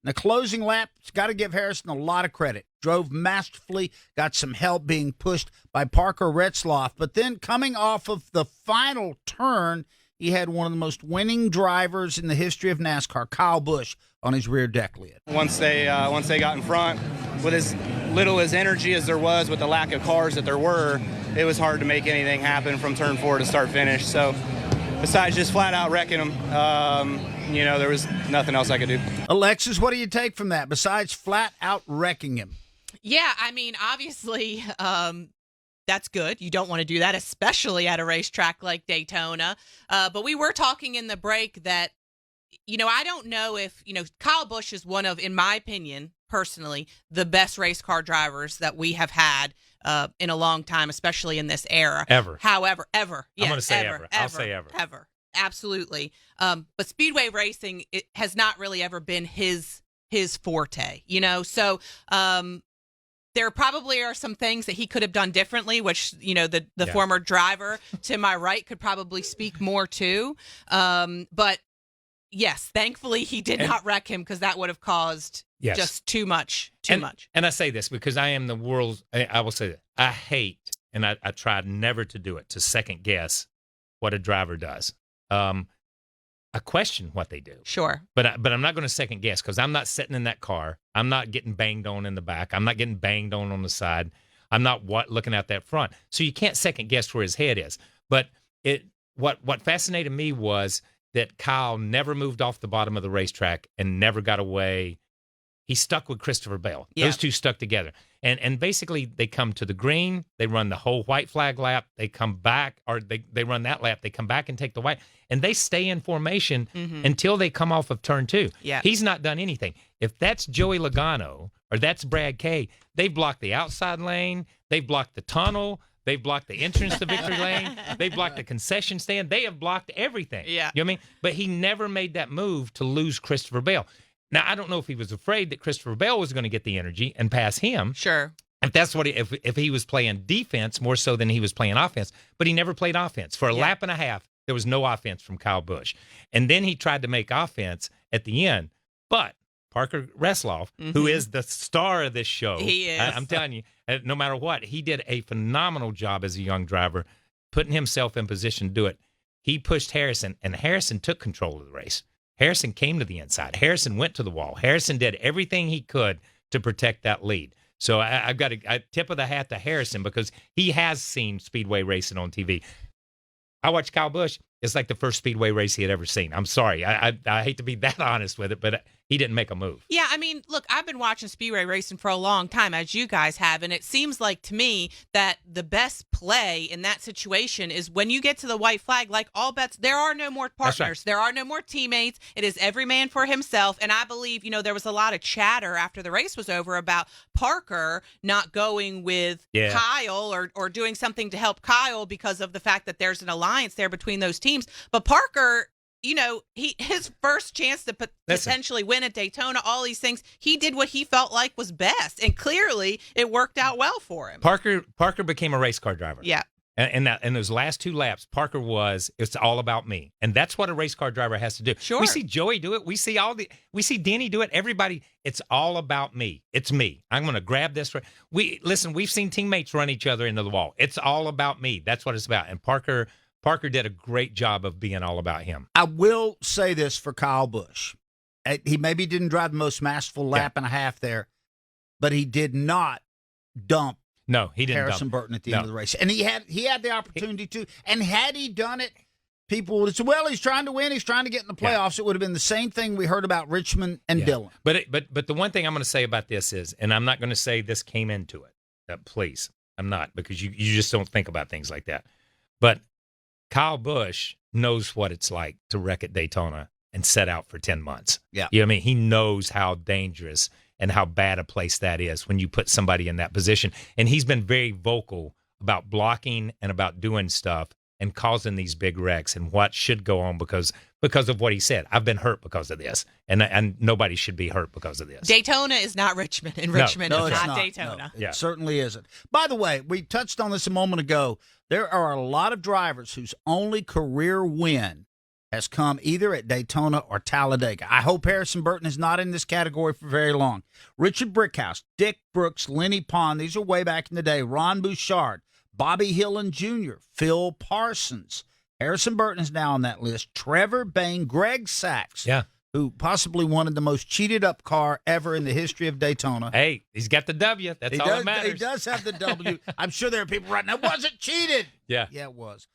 In the closing lap, got to give Harrison a lot of credit. Drove masterfully, got some help being pushed by Parker Retzlaff. But then coming off of the final turn, he had one of the most winning drivers in the history of NASCAR, Kyle Busch, on his rear deck lid. Once they got in front, with as little as energy as there was, with the lack of cars that there were, it was hard to make anything happen from turn 4 to start finish. So besides just flat out wrecking them, there was nothing else I could do. Alexis, what do you take from that besides flat out wrecking him? Yeah, I mean, obviously, that's good. You don't want to do that, especially at a racetrack like Daytona. But we were talking in the break that, I don't know if, Kyle Busch is one of, in my opinion, personally, the best race car drivers that we have had in a long time, especially in this era. Ever. However, ever. Yes, I'm going to say ever. I'll say ever. Ever. Absolutely. But speedway racing, it has not really ever been his forte, So there probably are some things that he could have done differently, which, the former driver to my right could probably speak more to. But yes, thankfully he did not wreck him, because that would have caused just too much. And I say this because I am the world's, I will say that, I hate, and I try never to do it, to second guess what a driver does. I question what they do. Sure. But I'm not going to second guess, because I'm not sitting in that car. I'm not getting banged on in the back. I'm not getting banged on the side. I'm not looking out that front. So you can't second guess where his head is. But what fascinated me was that Kyle never moved off the bottom of the racetrack and never got away. He stuck with Christopher Bell. Yeah. Those two stuck together. And basically they come to the green, they run the whole white flag lap, they come back, or they run that lap, they come back and take the white, and they stay in formation until they come off of turn 2. Yeah. He's not done anything. If that's Joey Logano or that's Brad Kay, they've blocked the outside lane, they've blocked the tunnel, they've blocked the entrance to victory lane, they've blocked the concession stand, they have blocked everything. Yeah. You know what I mean? But he never made that move to lose Christopher Bell. Now, I don't know if he was afraid that Christopher Bell was going to get the energy and pass him. Sure. If that's what if he was playing defense more so than he was playing offense, but he never played offense. For a lap and a half, there was no offense from Kyle Busch. And then he tried to make offense at the end. But Parker Retzlaff, who is the star of this show, he is. I'm telling you, no matter what, he did a phenomenal job as a young driver, putting himself in position to do it. He pushed Harrison, and Harrison took control of the race. Harrison came to the inside. Harrison went to the wall. Harrison did everything he could to protect that lead. So I've got a tip of the hat to Harrison, because he has seen speedway racing on TV. I watched Kyle Busch. It's like the first speedway race he had ever seen. I'm sorry. I hate to be that honest with it, but he didn't make a move. Yeah, I mean, look, I've been watching speedway racing for a long time, as you guys have, and it seems like to me that the best play in that situation is when you get to the white flag, like all bets, there are no more partners. Right. There are no more teammates. It is every man for himself, and I believe, there was a lot of chatter after the race was over about Parker not going with Kyle or doing something to help Kyle because of the fact that there's an alliance there between those teams. But Parker, his first chance to potentially win at Daytona, all these things, he did what he felt like was best, and clearly it worked out well for him. Parker became a race car driver. Yeah. And in those last 2 laps, Parker it's all about me. And that's what a race car driver has to do. Sure. We see Joey do it. We see Denny do it. Everybody, it's all about me. It's me. I'm going to grab this. We've seen teammates run each other into the wall. It's all about me. That's what it's about. And Parker did a great job of being all about him. I will say this for Kyle Busch. He maybe didn't drive the most masterful lap and a half there, but he did not dump No, he didn't. Harrison Burton at the end of the race. And he had the opportunity to. And had he done it, people would have said, well, he's trying to win. He's trying to get in the playoffs. It would have been the same thing we heard about Richmond and Dillon. But the one thing I'm going to say about this is, and I'm not going to say this came into it. Please, I'm not, because you just don't think about things like that. But Kyle Busch knows what it's like to wreck at Daytona and set out for 10 months. Yeah. You know what I mean? He knows how dangerous and how bad a place that is when you put somebody in that position. And he's been very vocal about blocking and about doing stuff and causing these big wrecks and what should go on because of what he said. I've been hurt because of this, and nobody should be hurt because of this. Daytona is not Richmond, and Richmond is not Daytona. No, it certainly isn't. By the way, we touched on this a moment ago. There are a lot of drivers whose only career win has come either at Daytona or Talladega. I hope Harrison Burton is not in this category for very long. Richard Brickhouse, Dick Brooks, Lenny Pond, these are way back in the day. Ron Bouchard, Bobby Hillin Jr., Phil Parsons. Harrison Burton is now on that list. Trevor Bayne, Greg Sacks, who possibly wanted the most cheated up car ever in the history of Daytona. Hey, he's got the W. That's all that matters. He does have the W. I'm sure there are people right now. Was it cheated? Yeah. Yeah, it was.